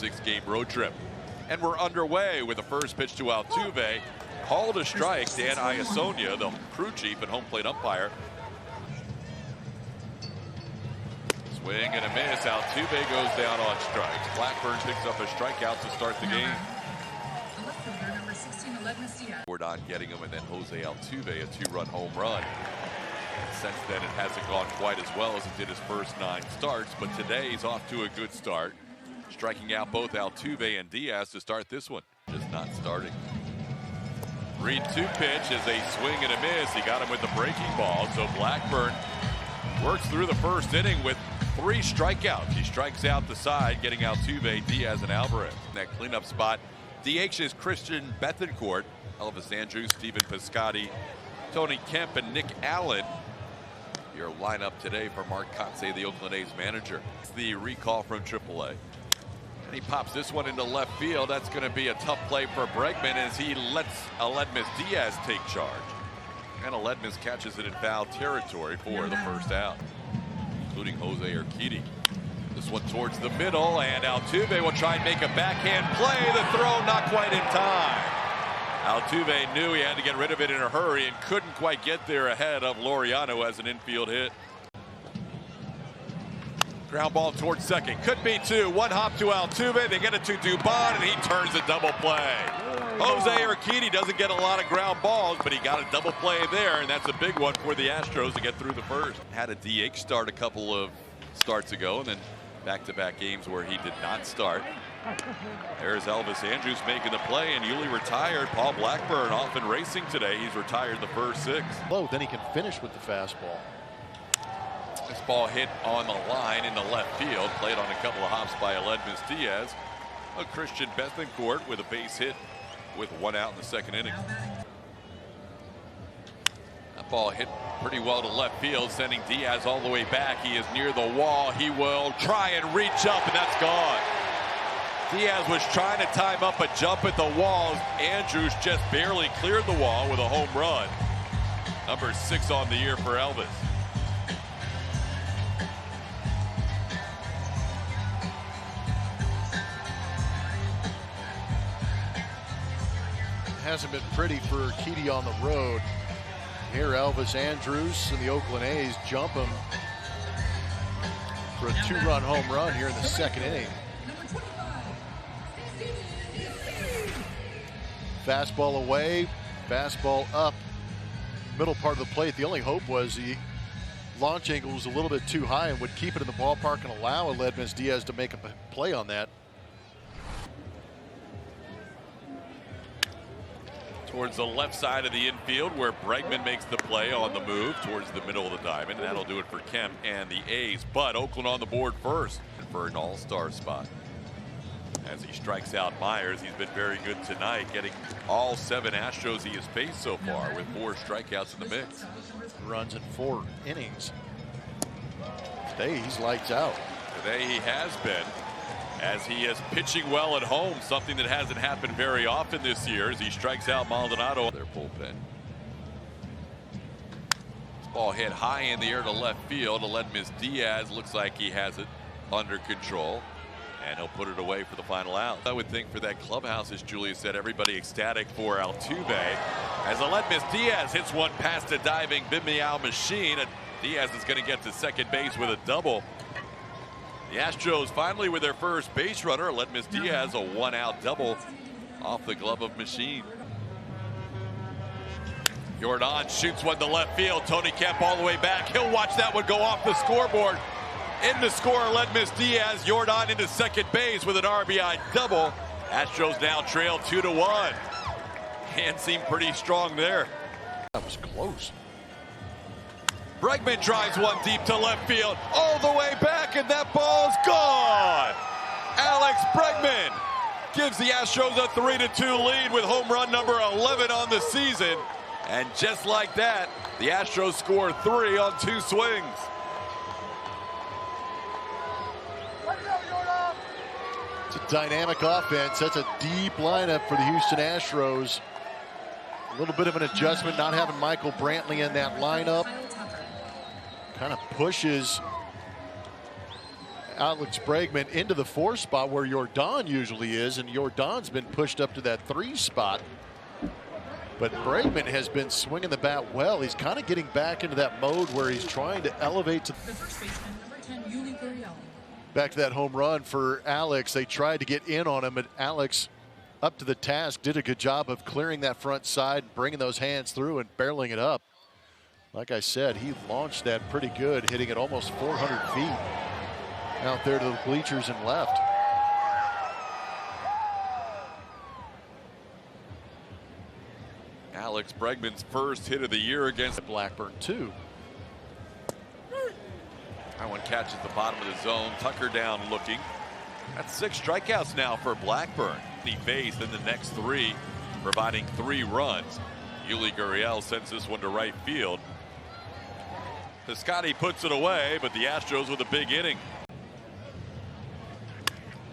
6-game road trip. And we're underway with the first pitch to Altuve. Called a strike. Dan Iasonia, the crew chief and home plate umpire. Swing and a miss. Altuve goes down on strikes. Blackburn picks up a strikeout to start the game. Jordan getting him, and then Jose Altuve, a 2-run home run. Since then, it hasn't gone quite as well as it did his first 9 starts, but today he's off to a good start, striking out both Altuve and Diaz to start this one. Just not starting. 3-2 pitch is a swing and a miss. He got him with the breaking ball, so Blackburn works through the first inning with 3 strikeouts. He strikes out the side, getting Altuve, Diaz, and Alvarez. In that cleanup spot, DH is Christian Bethancourt, Elvis Andrews, Stephen Piscotty, Tony Kemp, and Nick Allen. Your lineup today for Mark Kotsay, the Oakland A's manager. It's the recall from AAA. And he pops this one into left field. That's going to be a tough play for Bregman as he lets Aledmys Diaz take charge. And Aledmys catches it in foul territory for the first out, including Jose Urquidy. This one towards the middle, and Altuve will try and make a backhand play. The throw not quite in time. Altuve knew he had to get rid of it in a hurry and couldn't quite get there ahead of Laureano as an infield hit. Ground ball towards second. Could be 2. 1 hop to Altuve. They get it to Dubon, and he turns a double play. Jose Urquidy doesn't get a lot of ground balls, but he got a double play there, and that's a big one for the Astros to get through the first. Had a DH start a couple of starts ago, and then back-to-back games where he did not start. There's Elvis Andrews making the play, and Yuli retired. Paul Blackburn off and racing today. He's retired the first 6. Low, then he can finish with the fastball. This ball hit on the line into left field, played on a couple of hops by Aledmys Diaz. A Christian Bethancourt with a base hit with 1 out in the second inning. That ball hit pretty well to left field, sending Diaz all the way back. He is near the wall. He will try and reach up, and that's gone. Diaz was trying to time up a jump at the wall. Andrews just barely cleared the wall with a home run. Number 6 on the year for Elvis. Hasn't been pretty for Urquidy on the road. Here Elvis Andrews and the Oakland A's jump him for a 2-run home run here in the second inning. Fastball away, fastball up, middle part of the plate. The only hope was the launch angle was a little bit too high and would keep it in the ballpark and allow Aledmys Diaz to make a play on that. Towards the left side of the infield where Bregman makes the play on the move towards the middle of the diamond. And that'll do it for Kemp and the A's. But Oakland on the board first for an all-star spot. As he strikes out Myers, he's been very good tonight, getting all 7 Astros he has faced so far with 4 strikeouts in the mix. Runs in 4 innings. Today he's lights out. Today he has been, as he is pitching well at home, something that hasn't happened very often this year as he strikes out Maldonado. Their bullpen. This ball hit high in the air to left field. Aledmys Diaz looks like he has it under control, and he'll put it away for the final out. I would think for that clubhouse, as Julia said, everybody ecstatic for Altuve, as Aledmys Diaz hits one past a diving Bimiao machine, and Diaz is going to get to second base with a double. The Astros finally with their first base runner. Aledmys Diaz, a 1-out double off the glove of Machine. Jordan shoots one to left field. Tony Kemp all the way back. He'll watch that one go off the scoreboard. In to score, Aledmys Diaz. Jordan into second base with an RBI double. Astros now trail 2-1. Hands seem pretty strong there. That was close. Bregman drives one deep to left field, all the way back, and that ball's gone. Alex Bregman gives the Astros a 3-2 lead with home run number 11 on the season. And just like that, the Astros score 3 on 2 swings. It's a dynamic offense. That's a deep lineup for the Houston Astros. A little bit of an adjustment not having Michael Brantley in that lineup. Kind of pushes Alex Bregman into the 4 spot where Jordan usually is, and Jordan's been pushed up to that 3 spot. But Bregman has been swinging the bat well. He's kind of getting back into that mode where he's trying to elevate to the first baseman, number 10, Urquidy. Back to that home run for Alex. They tried to get in on him, but Alex, up to the task, did a good job of clearing that front side, bringing those hands through and barreling it up. Like I said, he launched that pretty good, hitting it almost 400 feet out there to the bleachers and left. Alex Bregman's first hit of the year against Blackburn, too. That one catches the bottom of the zone. Tucker down looking. That's 6 strikeouts now for Blackburn. He faced in the next 3, providing 3 runs. Yuli Gurriel sends this one to right field. Piscotty puts it away, but the Astros with a big inning.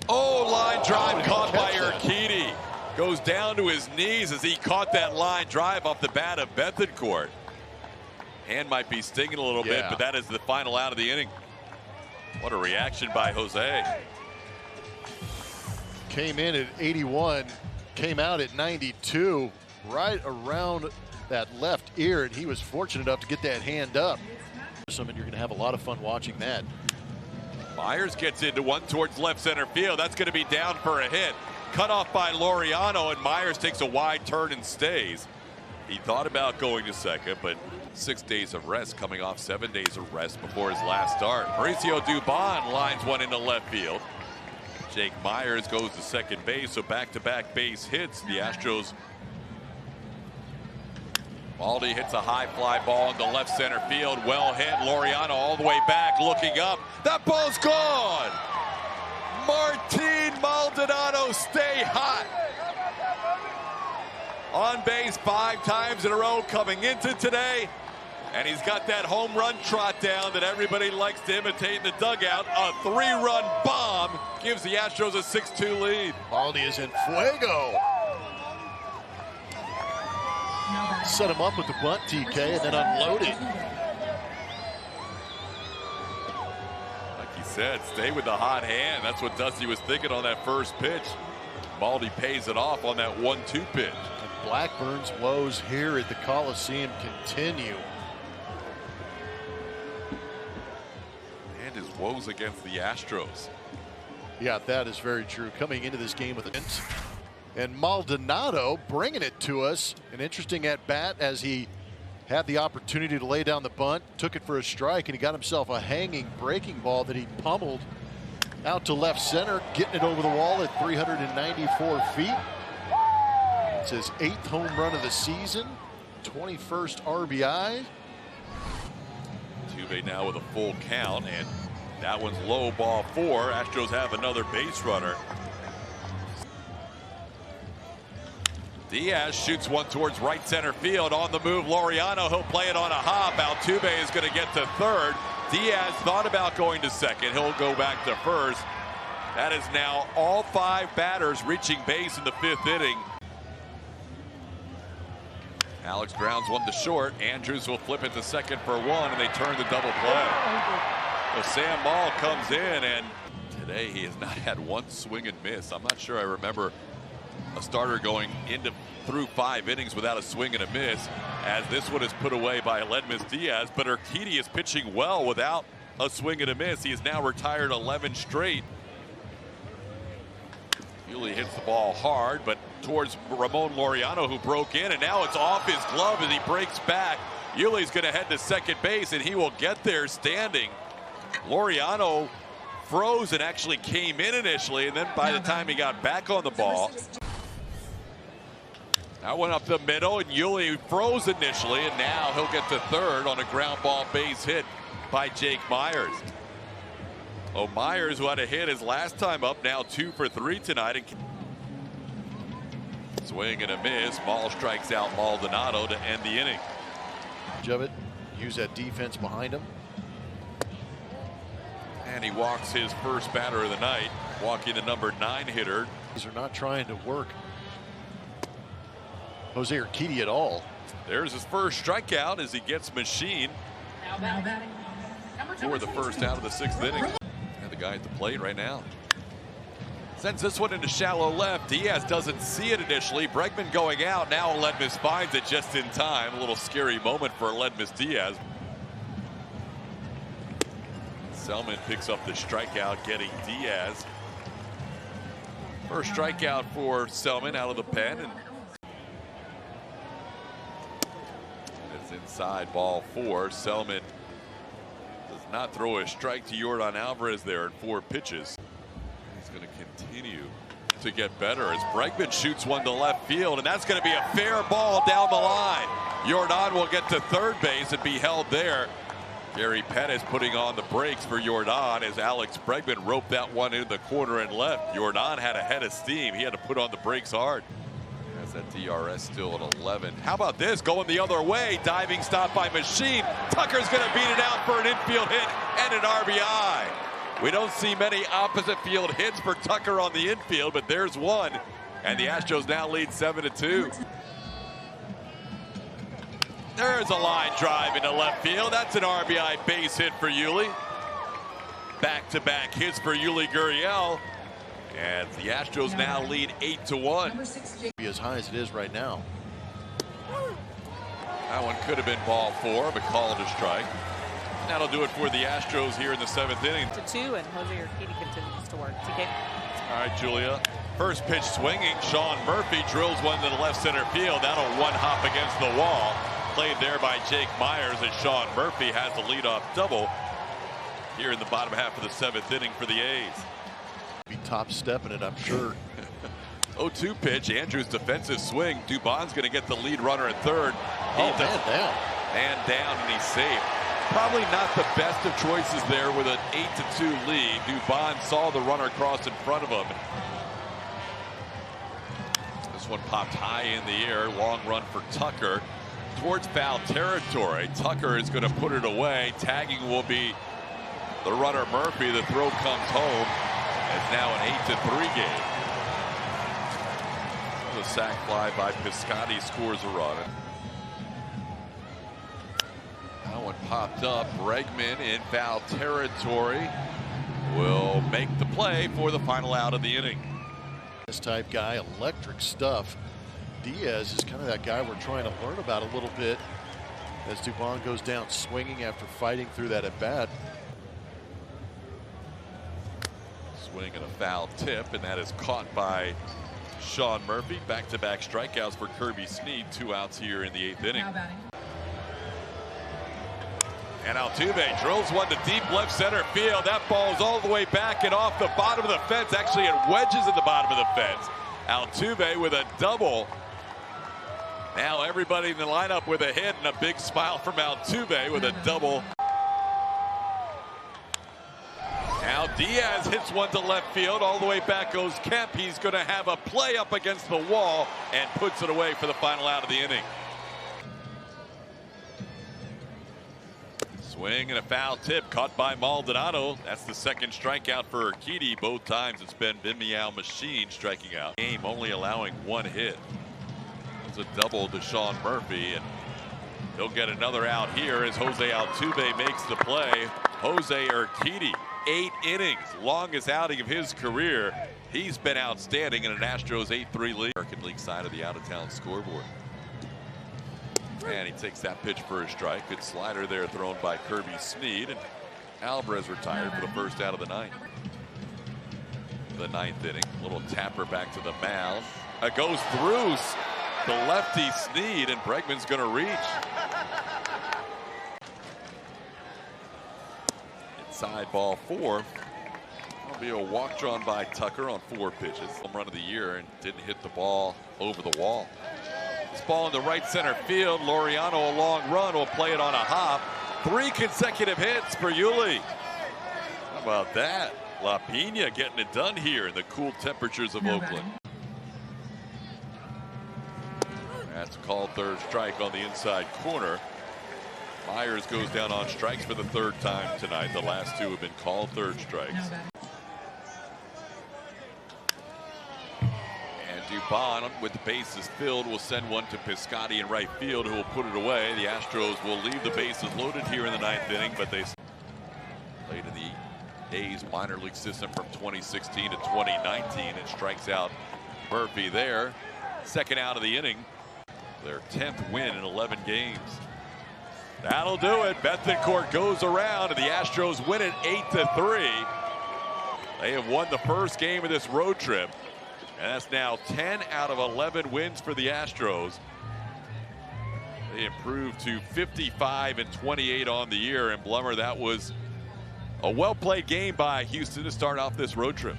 Oh, line drive caught by Urquidy. Goes down to his knees as he caught that line drive off the bat of Bethencourt. Hand might be stinging a little bit, but that is the final out of the inning. What a reaction by Jose. Came in at 81, came out at 92, right around that left ear, and he was fortunate enough to get that hand up. And you're going to have a lot of fun watching that. Myers gets into one towards left center field. That's going to be down for a hit. Cut off by Laureano, and Myers takes a wide turn and stays. He thought about going to second, but 6 days of rest, coming off 7 days of rest before his last start. Mauricio Dubon lines one into left field. Jake Myers goes to second base, so back-to-back base hits. The Astros. Baldy hits a high fly ball into left center field. Well hit. Laureano all the way back, looking up. That ball's gone. Martin Maldonado, stay hot. On base 5 times in a row coming into today. And he's got that home run trot down that everybody likes to imitate in the dugout. A 3-run bomb gives the Astros a 6-2 lead. Baldy is in fuego. Set him up with the bunt, TK, and then unloaded. Like he said, stay with the hot hand. That's what Dusty was thinking on that first pitch. Baldy pays it off on that 1-2 pitch. And Blackburn's woes here at the Coliseum continue. And his woes against the Astros. Yeah, that is very true. Coming into this game with a hint. And Maldonado bringing it to us. An interesting at bat as he had the opportunity to lay down the bunt, took it for a strike, and he got himself a hanging breaking ball that he pummeled out to left center, getting it over the wall at 394 feet. It's his 8th home run of the season, 21st RBI. Tuve now with a full count, and that one's low, ball 4. Astros have another base runner. Diaz shoots one towards right center field. On the move, Laureano. He'll play it on a hop. Altuve is going to get to third. Diaz thought about going to second. He'll go back to first. That is now all 5 batters reaching base in the 5th inning. Alex grounds one to short. Andrews will flip it to second for 1, and they turn the double play. So Sam Maul comes in, and today he has not had 1 swing and miss. I'm not sure I remember a starter going through 5 innings without a swing and a miss, as this one is put away by Aledmys Diaz. But Urquidy is pitching well without a swing and a miss. He is now retired 11 straight. Yuli hits the ball hard, but towards Ramon Laureano, who broke in, and now it's off his glove as he breaks back. Yuli's going to head to second base, and he will get there standing. Laureano froze and actually came in initially, and then by the time he got back on the ball, that went up the middle, and Yuli froze initially, and now he'll get to third on a ground ball base hit by Jake Myers. Oh, Myers, who had a hit his last time up, now 2 for 3 tonight. And swing and a miss. Ball strikes out Maldonado to end the inning. Of it, use that defense behind him. And he walks his first batter of the night, walking the number 9 hitter. These are not trying to work Jose Urquidy at all. There's his first strikeout as he gets machined for the first out of the 6th inning. And the guy at the plate right now. Sends this one into shallow left. Diaz doesn't see it initially. Bregman going out. Now Aledmus finds it just in time. A little scary moment for Aledmus Diaz. Selman picks up the strikeout, getting Diaz. First strikeout for Selman out of the pen. And it's inside, ball 4. Selman does not throw a strike to Yordan Alvarez there in 4 pitches. He's going to continue to get better as Bregman shoots one to left field, and that's going to be a fair ball down the line. Yordan will get to third base and be held there. Gary Pettis putting on the brakes for Yordan as Alex Bregman roped that one into the corner and left. Yordan had a head of steam. He had to put on the brakes hard. Has that DRS still at 11. How about this going the other way? Diving stop by Machine. Tucker's going to beat it out for an infield hit and an RBI. We don't see many opposite field hits for Tucker on the infield, but there's one. And the Astros now lead 7-2. There's a line drive into left field. That's an RBI base hit for Yuli. Back-to-back hits for Yuli Gurriel. And the Astros now lead 8-1. Be as high as it is right now. That one could have been ball 4, but called a strike. That'll do it for the Astros here in the 7th inning. To 2, and Jose Urquidy continues to work. TK. All right, Julia. First pitch swinging. Sean Murphy drills one to the left center field. That'll one hop against the wall. Played there by Jake Myers as Sean Murphy has the leadoff double here in the bottom half of the 7th inning for the A's. Be top stepping it, I'm sure. 0-2 pitch. Andrews' defensive swing. Dubon's going to get the lead runner at third. Man down. Man down, and he's safe. Probably not the best of choices there with an 8-2 lead. Dubon saw the runner cross in front of him. This one popped high in the air. Long run for Tucker towards foul territory. Tucker is going to put it away. Tagging will be the runner Murphy. The throw comes home. It's now an 8-3 game. The sac fly by Piscotty scores a run. That one popped up. Bregman in foul territory will make the play for the final out of the inning. This type guy, electric stuff. Diaz is kind of that guy we're trying to learn about a little bit as Dubon goes down swinging after fighting through that at bat. Swing and a foul tip, and that is caught by Sean Murphy. Back-to-back strikeouts for Kirby Snead. 2 outs here in the 8th inning. Now batting. And Altuve drills one to deep left center field. That ball's all the way back and off the bottom of the fence. Actually, it wedges at the bottom of the fence. Altuve with a double. Now everybody in the lineup with a hit and a big smile from Altuve with a double. Now Diaz hits one to left field. All the way back goes Kemp. He's going to have a play up against the wall and puts it away for the final out of the inning. Swing and a foul tip caught by Maldonado. That's the second strikeout for Urquidy. Both times it's been Vimiao Machine striking out. Game only allowing 1 hit. It was a double to Sean Murphy, and he'll get another out here as Jose Altuve makes the play. Jose Urquidy, 8 innings, longest outing of his career. He's been outstanding in an Astros 8-3 lead. American League side of the out-of-town scoreboard. And he takes that pitch for a strike. Good slider there thrown by Kirby Snead. And Alvarez retired for the first out of the 9th. The 9th inning. Little tapper back to the mound. It goes through the lefty Snead, and Bregman's going to reach. Inside ball 4. That'll be a walk drawn by Tucker on 4 pitches. Home run of the year and didn't hit the ball over the wall. This ball in the right center field. Laureano, a long run, will play it on a hop. 3 consecutive hits for Yuli. How about that? La Pina getting it done here in the cool temperatures of Oakland. That's called third strike on the inside corner. Myers goes down on strikes for the 3rd time tonight. The last 2 have been called third strikes. Dubon, with the bases filled, will send one to Piscotty in right field, who will put it away. The Astros will leave the bases loaded here in the 9th inning, but they late in the A's minor league system from 2016 to 2019 and strikes out Murphy there. Second out of the inning. Their 10th win in 11 games. That'll do it. Bethencourt goes around and the Astros win it 8-3. They have won the first game of this road trip. And that's now 10 out of 11 wins for the Astros. They improved to 55-28 on the year. And Blummer, that was a well-played game by Houston to start off this road trip.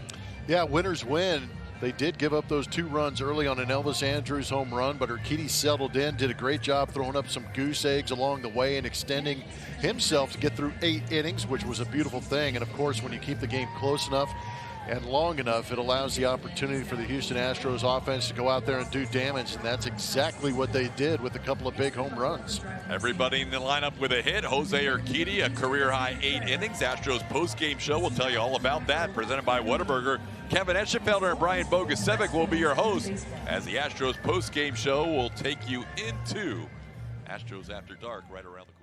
Yeah, winners win. They did give up those 2 runs early on an Elvis Andrus home run, but Urquidy settled in, did a great job throwing up some goose eggs along the way and extending himself to get through 8 innings, which was a beautiful thing. And of course, when you keep the game close enough and long enough, it allows the opportunity for the Houston Astros offense to go out there and do damage, and that's exactly what they did with a couple of big home runs. Everybody in the lineup with a hit. Jose Urquidy, a career-high 8 innings. Astros post-game show will tell you all about that, presented by Whataburger. Kevin Eschenfelder and Brian Bogusevic will be your hosts as the Astros post-game show will take you into Astros After Dark right around the corner.